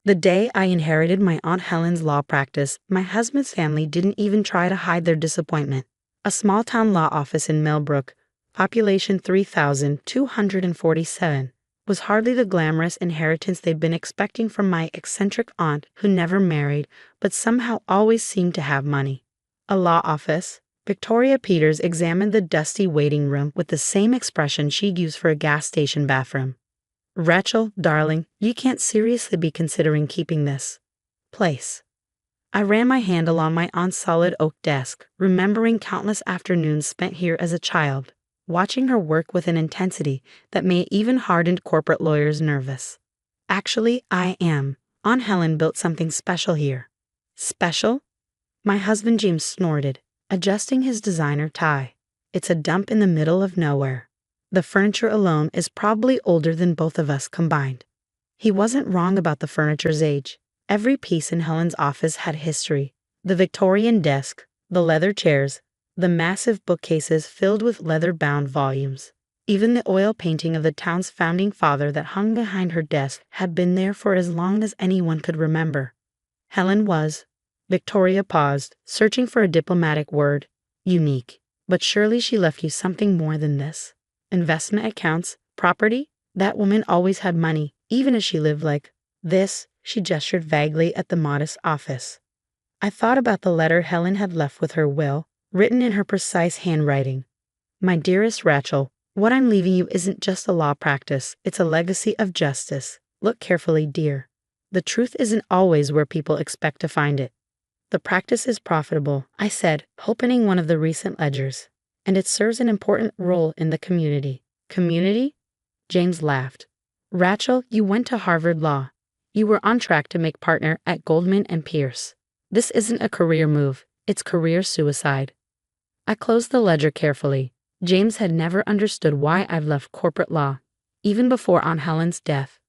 The day I inherited my Aunt Helen's law practice, my husband's family didn't even try to hide their disappointment. A small-town law office in Millbrook, population 3,247, was hardly the glamorous inheritance they'd been expecting from my eccentric aunt who never married but somehow always seemed to have money. A law office? Victoria Peters examined the dusty waiting room with the same expression she'd use for a gas station bathroom. "Rachel, darling, you can't seriously be considering keeping this place." I ran my hand along my aunt's solid oak desk, remembering countless afternoons spent here as a child, watching her work with an intensity that made even hardened corporate lawyers nervous. "Actually, I am. Aunt Helen built something special here." "Special?" My husband James snorted, adjusting his designer tie. "It's a dump in the middle of nowhere. The furniture alone is probably older than both of us combined." He wasn't wrong about the furniture's age. Every piece in Helen's office had history. The Victorian desk, the leather chairs, the massive bookcases filled with leather-bound volumes. Even the oil painting of the town's founding father that hung behind her desk had been there for as long as anyone could remember. Helen was. Victoria paused, searching for a diplomatic word. Unique. But surely she left you something more than this. Investment accounts, property? That woman always had money, even as she lived like this. She gestured vaguely at the modest office. I thought about the letter Helen had left with her will, written in her precise handwriting. "My dearest Rachel, what I'm leaving you isn't just a law practice, it's a legacy of justice. Look carefully, dear. The truth isn't always where people expect to find it. The practice is profitable," I said, opening one of the recent ledgers. "And it serves an important role in the community." "Community?" James laughed. "Rachel, you went to Harvard Law. You were on track to make partner at Goldman & Pierce. This isn't a career move, it's career suicide." I closed the ledger carefully. James had never understood why I've left corporate law, even before Aunt Helen's death.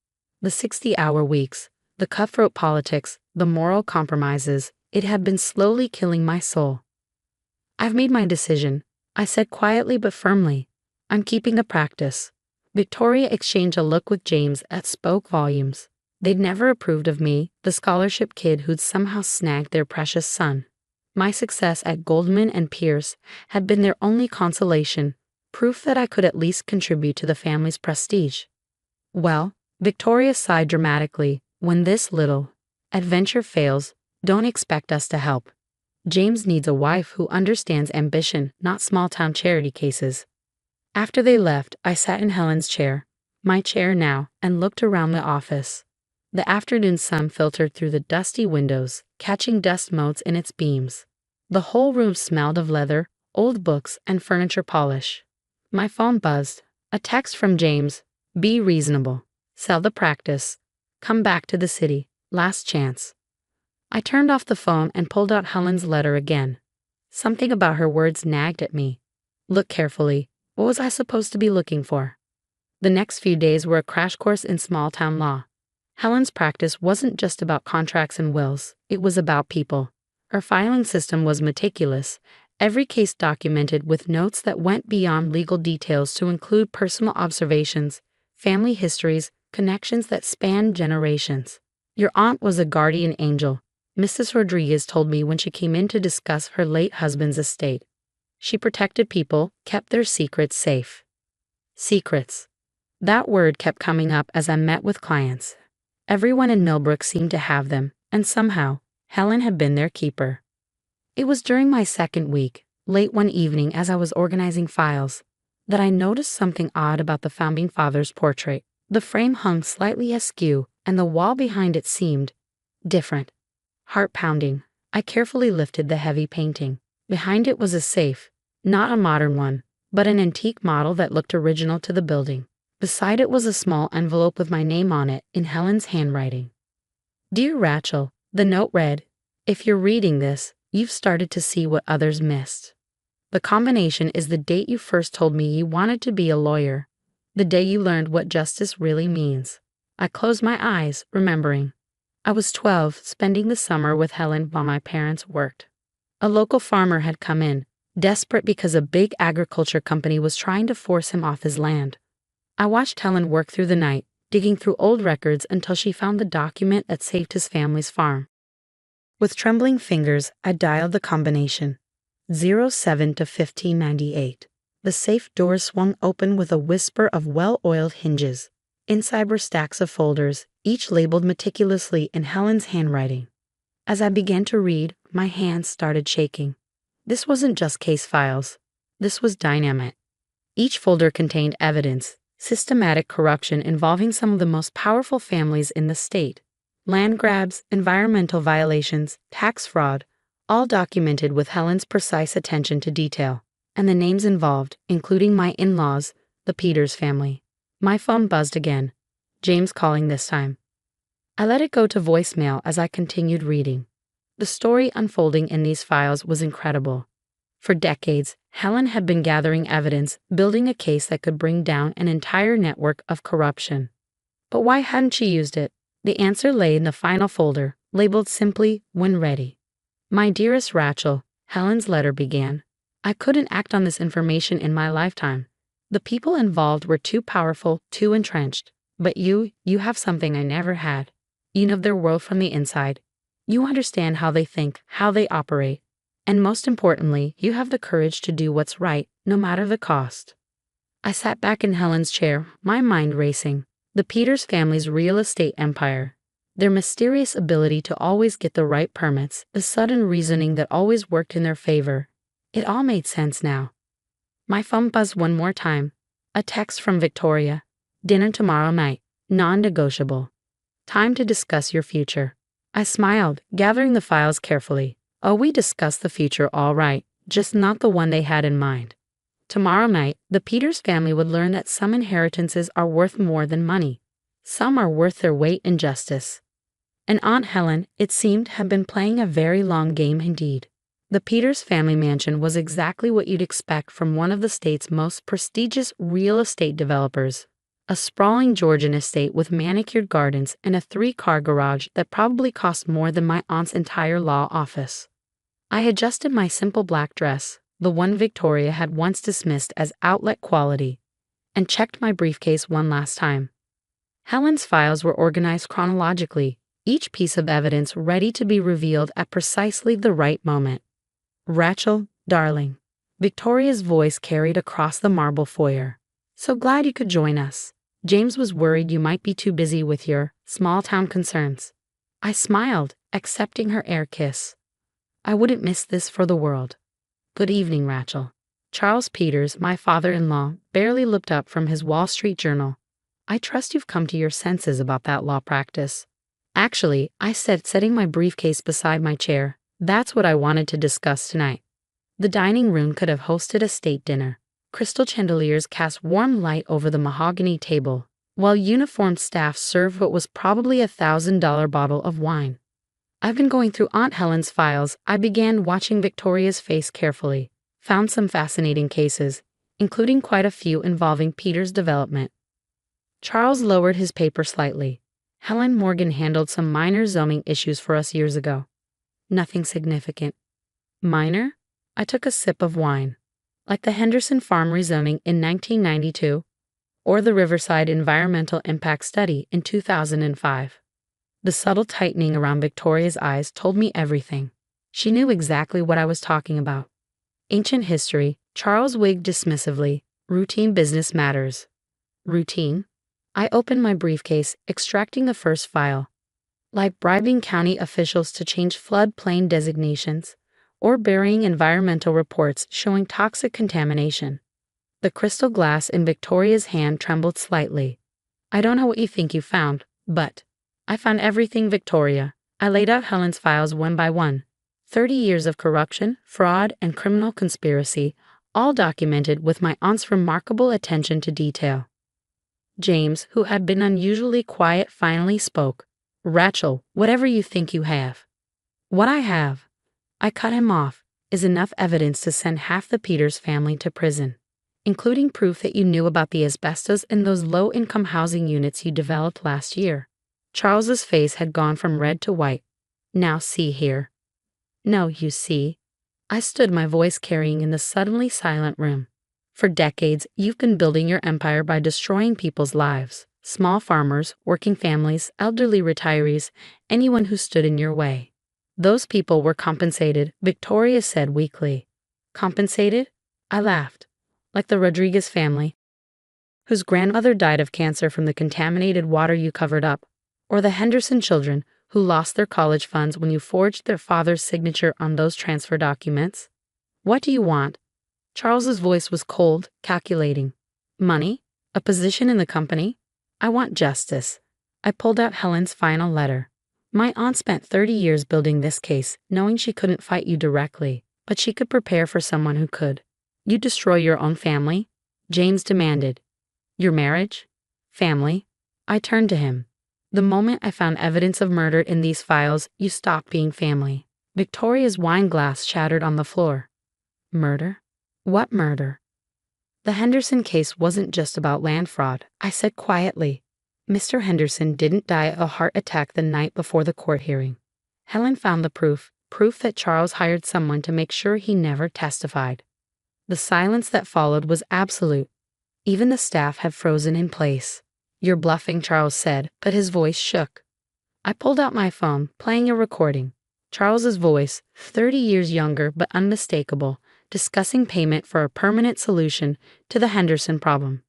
The 60-hour weeks, the cutthroat politics, the moral compromises, it had been slowly killing my soul. "I've made my decision," I said quietly but firmly. "I'm keeping the practice." Victoria exchanged a look with James that spoke volumes. They'd never approved of me, the scholarship kid who'd somehow snagged their precious son. My success at Goldman & Pierce had been their only consolation, proof that I could at least contribute to the family's prestige. "Well," Victoria sighed dramatically, "when this little adventure fails, don't expect us to help. James needs a wife who understands ambition, not small-town charity cases." After they left, I sat in Helen's chair, my chair now, and looked around the office. The afternoon sun filtered through the dusty windows, catching dust motes in its beams. The whole room smelled of leather, old books, and furniture polish. My phone buzzed. A text from James. "Be reasonable. Sell the practice. Come back to the city. Last chance." I turned off the phone and pulled out Helen's letter again. Something about her words nagged at me. Look carefully. What was I supposed to be looking for? The next few days were a crash course in small-town law. Helen's practice wasn't just about contracts and wills, it was about people. Her filing system was meticulous, every case documented with notes that went beyond legal details to include personal observations, family histories, connections that spanned generations. "Your aunt was a guardian angel," Mrs. Rodriguez told me when she came in to discuss her late husband's estate. "She protected people, kept their secrets safe." Secrets. That word kept coming up as I met with clients. Everyone in Millbrook seemed to have them, and somehow, Helen had been their keeper. It was during my second week, late one evening as I was organizing files, that I noticed something odd about the founding father's portrait. The frame hung slightly askew, and the wall behind it seemed different. Heart-pounding, I carefully lifted the heavy painting. Behind it was a safe, not a modern one, but an antique model that looked original to the building. Beside it was a small envelope with my name on it in Helen's handwriting. "Dear Rachel," the note read, "if you're reading this, you've started to see what others missed. The combination is the date you first told me you wanted to be a lawyer, the day you learned what justice really means." I closed my eyes, remembering. I was 12, spending the summer with Helen while my parents worked. A local farmer had come in, desperate because a big agriculture company was trying to force him off his land. I watched Helen work through the night, digging through old records until she found the document that saved his family's farm. With trembling fingers, I dialed the combination. 07 to 1598. The safe doors swung open with a whisper of well-oiled hinges. Inside were stacks of folders, each labeled meticulously in Helen's handwriting. As I began to read, my hands started shaking. This wasn't just case files. This was dynamite. Each folder contained evidence, systematic corruption involving some of the most powerful families in the state. Land grabs, environmental violations, tax fraud, all documented with Helen's precise attention to detail. And the names involved, including my in-laws, the Peters family. My phone buzzed again. James calling this time. I let it go to voicemail as I continued reading. The story unfolding in these files was incredible. For decades, Helen had been gathering evidence, building a case that could bring down an entire network of corruption. But why hadn't she used it? The answer lay in the final folder, labeled simply, "When ready." My dearest Rachel, Helen's letter began. I couldn't act on this information in my lifetime. The people involved were too powerful, too entrenched. But you have something I never had. You know their world from the inside. You understand how they think, how they operate. And most importantly, you have the courage to do what's right, no matter the cost. I sat back in Helen's chair, my mind racing. The Peters family's real estate empire. Their mysterious ability to always get the right permits, the sudden reasoning that always worked in their favor. It all made sense now. My phone buzzed one more time. A text from Victoria. Dinner tomorrow night. Non-negotiable. Time to discuss your future. I smiled, gathering the files carefully. Oh, we discussed the future all right, just not the one they had in mind. Tomorrow night, the Peters family would learn that some inheritances are worth more than money. Some are worth their weight in justice. And Aunt Helen, it seemed, had been playing a very long game indeed. The Peters family mansion was exactly what you'd expect from one of the state's most prestigious real estate developers. A sprawling Georgian estate with manicured gardens and a 3-car garage that probably cost more than my aunt's entire law office. I adjusted my simple black dress, the one Victoria had once dismissed as outlet quality, and checked my briefcase one last time. Helen's files were organized chronologically, each piece of evidence ready to be revealed at precisely the right moment. Rachel, darling. Victoria's voice carried across the marble foyer. So glad you could join us. James was worried you might be too busy with your small-town concerns. I smiled, accepting her air kiss. I wouldn't miss this for the world. Good evening, Rachel. Charles Peters, my father-in-law, barely looked up from his Wall Street Journal. I trust you've come to your senses about that law practice. Actually, I said, setting my briefcase beside my chair, that's what I wanted to discuss tonight. The dining room could have hosted a state dinner. Crystal chandeliers cast warm light over the mahogany table, while uniformed staff served what was probably a $1,000 bottle of wine. I've been going through Aunt Helen's files. I began watching Victoria's face carefully, found some fascinating cases, including quite a few involving Peter's development. Charles lowered his paper slightly. Helen Morgan handled some minor zoning issues for us years ago. Nothing significant. Minor? I took a sip of wine. Like the Henderson Farm rezoning in 1992, or the Riverside Environmental Impact Study in 2005. The subtle tightening around Victoria's eyes told me everything. She knew exactly what I was talking about. Ancient history, Charles wigged dismissively, routine business matters. Routine? I opened my briefcase, extracting the first file. Like bribing county officials to change floodplain designations, or burying environmental reports showing toxic contamination. The crystal glass in Victoria's hand trembled slightly. I don't know what you think you found, but I found everything, Victoria. I laid out Helen's files one by one. 30 years of corruption, fraud, and criminal conspiracy, all documented with my aunt's remarkable attention to detail. James, who had been unusually quiet, finally spoke. Rachel, whatever you think you have. What I have, I cut him off, is enough evidence to send half the Peters family to prison, including proof that you knew about the asbestos in those low-income housing units you developed last year. Charles's face had gone from red to white. Now see here. No, you see. I stood, my voice carrying in the suddenly silent room. For decades, you've been building your empire by destroying people's lives, Small farmers, working families, elderly retirees, anyone who stood in your way. Those people were compensated, Victoria said weakly. Compensated? I laughed. Like the Rodriguez family, whose grandmother died of cancer from the contaminated water you covered up, or the Henderson children, who lost their college funds when you forged their father's signature on those transfer documents. What do you want? Charles's voice was cold, calculating. Money? A position in the company? I want justice. I pulled out Helen's final letter. My aunt spent 30 years building this case, knowing she couldn't fight you directly, but she could prepare for someone who could. You destroy your own family? James demanded. Your marriage? Family? I turned to him. The moment I found evidence of murder in these files, you stopped being family. Victoria's wine glass shattered on the floor. Murder? What murder? The Henderson case wasn't just about land fraud, I said quietly. Mr. Henderson didn't die of a heart attack the night before the court hearing. Helen found the proof that Charles hired someone to make sure he never testified. The silence that followed was absolute. Even the staff had frozen in place. You're bluffing, Charles said, but his voice shook. I pulled out my phone, playing a recording. Charles's voice, 30 years younger but unmistakable, discussing payment for a permanent solution to the Henderson problem.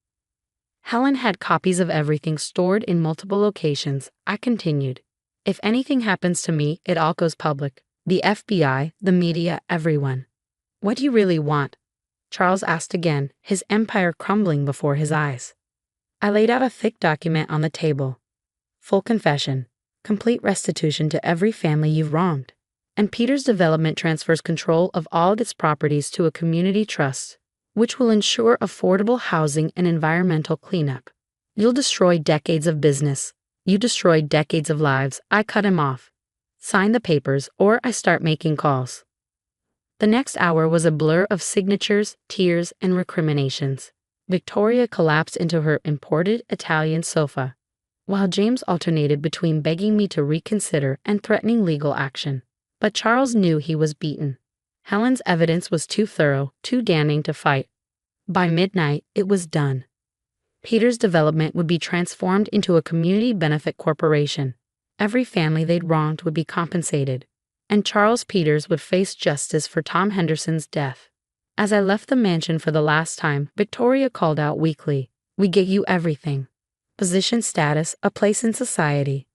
Helen had copies of everything stored in multiple locations. I continued. If anything happens to me, it all goes public. The FBI, the media, everyone. What do you really want? Charles asked again, his empire crumbling before his eyes. I laid out a thick document on the table. Full confession, complete restitution to every family you've wronged, and Peter's development transfers control of all its properties to a community trust, which will ensure affordable housing and environmental cleanup. You'll destroy decades of business. You destroyed decades of lives. I cut him off. Sign the papers, or I start making calls. The next hour was a blur of signatures, tears, and recriminations. Victoria collapsed into her imported Italian sofa, while James alternated between begging me to reconsider and threatening legal action. But Charles knew he was beaten. Helen's evidence was too thorough, too damning to fight. By midnight, it was done. Peter's development would be transformed into a community benefit corporation. Every family they'd wronged would be compensated, and Charles Peters would face justice for Tom Henderson's death. As I left the mansion for the last time, Victoria called out weakly, "We gave you everything. Position, status, a place in society."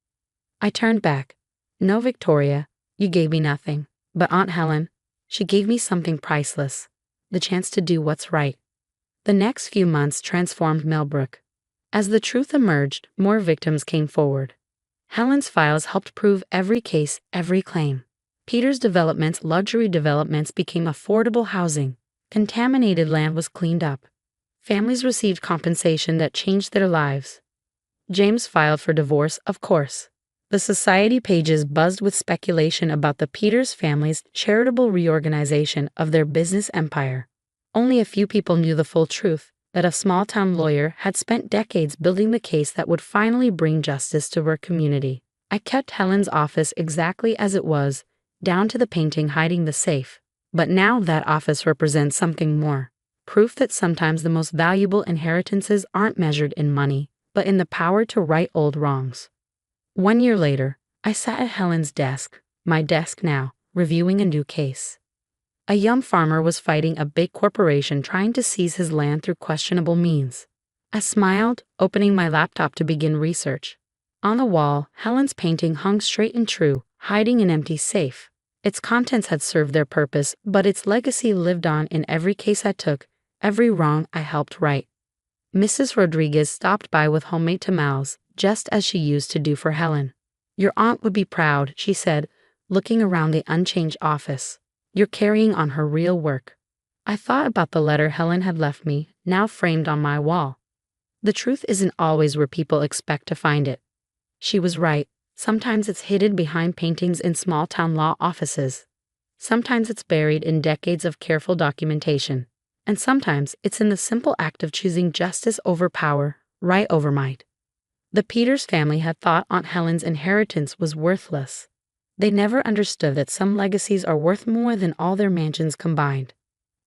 I turned back. "No, Victoria, you gave me nothing. But Aunt Helen, she gave me something priceless. The chance to do what's right." The next few months transformed Millbrook. As the truth emerged, more victims came forward. Helen's files helped prove every case, every claim. Peter's developments, luxury developments, became affordable housing. Contaminated land was cleaned up. Families received compensation that changed their lives. James filed for divorce, of course. The society pages buzzed with speculation about the Peters family's charitable reorganization of their business empire. Only a few people knew the full truth, that a small-town lawyer had spent decades building the case that would finally bring justice to her community. I kept Helen's office exactly as it was, down to the painting hiding the safe. But now that office represents something more. Proof that sometimes the most valuable inheritances aren't measured in money, but in the power to right old wrongs. 1 year later, I sat at Helen's desk, my desk now, reviewing a new case. A young farmer was fighting a big corporation trying to seize his land through questionable means. I smiled, opening my laptop to begin research. On the wall, Helen's painting hung straight and true, hiding an empty safe. Its contents had served their purpose, but its legacy lived on in every case I took, every wrong I helped right. Mrs. Rodriguez stopped by with homemade tamales, just as she used to do for Helen. "Your aunt would be proud," she said, looking around the unchanged office. "You're carrying on her real work." I thought about the letter Helen had left me, now framed on my wall. The truth isn't always where people expect to find it. She was right. Sometimes it's hidden behind paintings in small-town law offices. Sometimes it's buried in decades of careful documentation. And sometimes it's in the simple act of choosing justice over power, right over might. The Peters family had thought Aunt Helen's inheritance was worthless. They never understood that some legacies are worth more than all their mansions combined.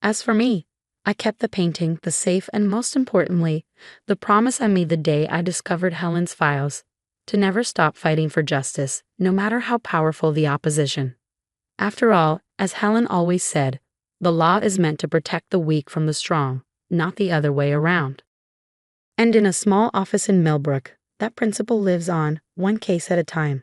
As for me, I kept the painting, the safe, and most importantly, the promise I made the day I discovered Helen's files, to never stop fighting for justice, no matter how powerful the opposition. After all, as Helen always said, the law is meant to protect the weak from the strong, not the other way around. And in a small office in Millbrook, that principle lives on, one case at a time.